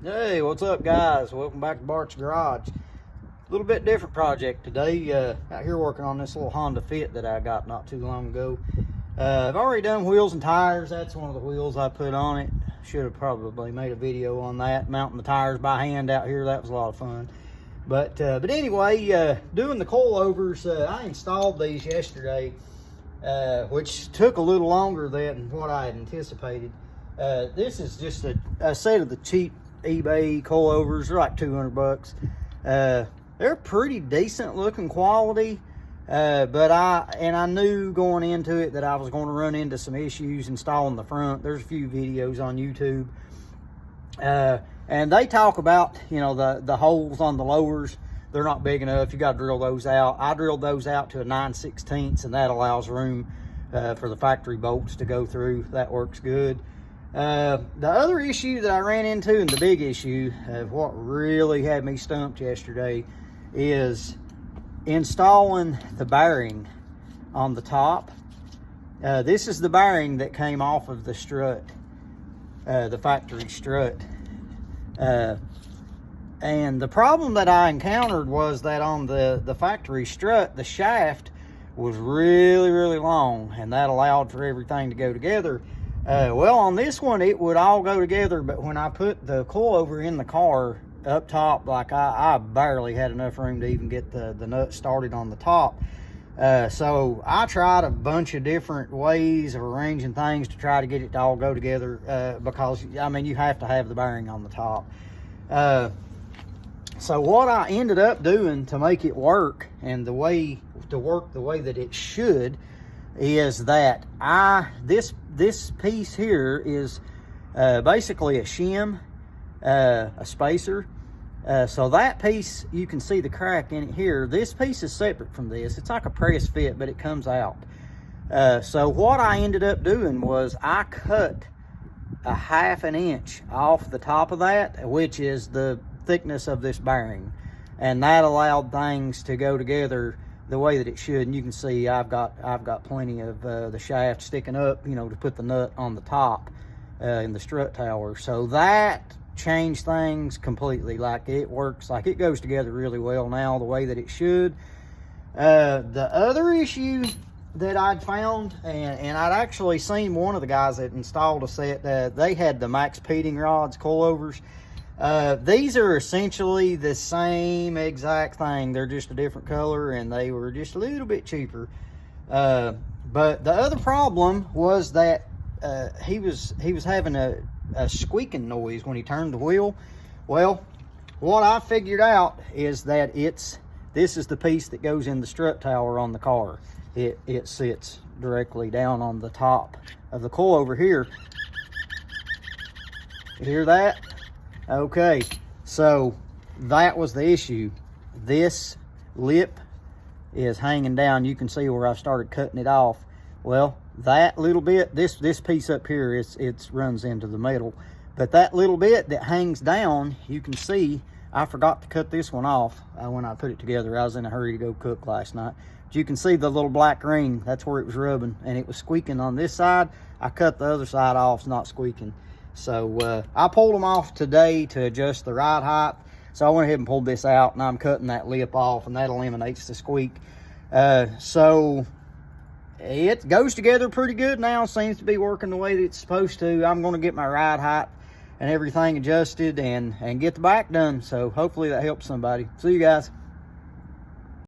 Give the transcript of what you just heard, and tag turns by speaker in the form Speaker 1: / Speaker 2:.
Speaker 1: Hey, what's up, guys? Welcome back to Bart's Garage. A little bit different project today. Out here working on this little Honda Fit that I got not too long ago. I've already done wheels and tires. That's one of the wheels I put on it. Should have probably made a video on that, mounting the tires by hand out here. That was a lot of fun. But anyway, doing the coilovers, I installed these yesterday, which took a little longer than what I had anticipated. This is just a set of the cheap eBay coilovers. They're like 200 bucks. They're pretty decent looking quality, but I knew going into it that I was going to run into some issues installing the front. There's a few videos on YouTube, and they talk about, you know, the holes on the lowers. They're not big enough. You got to drill those out. I drilled those out to a 9/16, and that allows room for the factory bolts to go through. That works good. The other issue that I ran into, and the big issue of what really had me stumped yesterday, is installing the bearing on the top. This is the bearing that came off of the strut, the factory strut. And the problem that I encountered was that on the factory strut, the shaft was really long, and that allowed for everything to go together. Well, on this one, it would all go together, but when I put the coilover in the car up top, like I barely had enough room to even get the nut started on the top. So I tried a bunch of different ways of arranging things to try to get it to all go together, because, I mean, you have to have the bearing on the top. So what I ended up doing to make it work, and the way to work the way that it should, is that this piece here is basically a shim, a spacer. So that piece, you can see the crack in it here. This piece is separate from this. It's like a press fit, but it comes out. So what I ended up doing was I cut a 1/2 inch off the top of that, which is the thickness of this bearing, and that allowed things to go together the way that it should. And you can see I've got plenty of the shaft sticking up, you know, to put the nut on the top in the strut tower. So that changed things completely. Like, it works, like it goes together really well now the way that it should. The other issue that I'd found, and I'd actually seen one of the guys that installed a set, they had the MaxpeedingRods coilovers. These are essentially the same exact thing. They're just a different color, and they were just a little bit cheaper. But the other problem was that he was having a squeaking noise when he turned the wheel. Well, what I figured out is that this is the piece that goes in the strut tower on the car. It sits directly down on the top of the coilover here. You hear that? Okay, so that was the issue. This lip is hanging down. You can see where I started cutting it off. Well, that little bit, this piece up here, it runs into the metal, but that little bit that hangs down, you can see I forgot to cut this one off when I put it together. I was in a hurry to go cook last night. But you can see the little black ring. That's where it was rubbing, and it was squeaking on this side. I cut the other side off. It's not squeaking. So I pulled them off today to adjust the ride height. So I went ahead and pulled this out, and I'm cutting that lip off, and that eliminates the squeak. So it goes together pretty good now. Seems to be working the way that it's supposed to. I'm going to get my ride height and everything adjusted and get the back done. So hopefully that helps somebody. See you guys.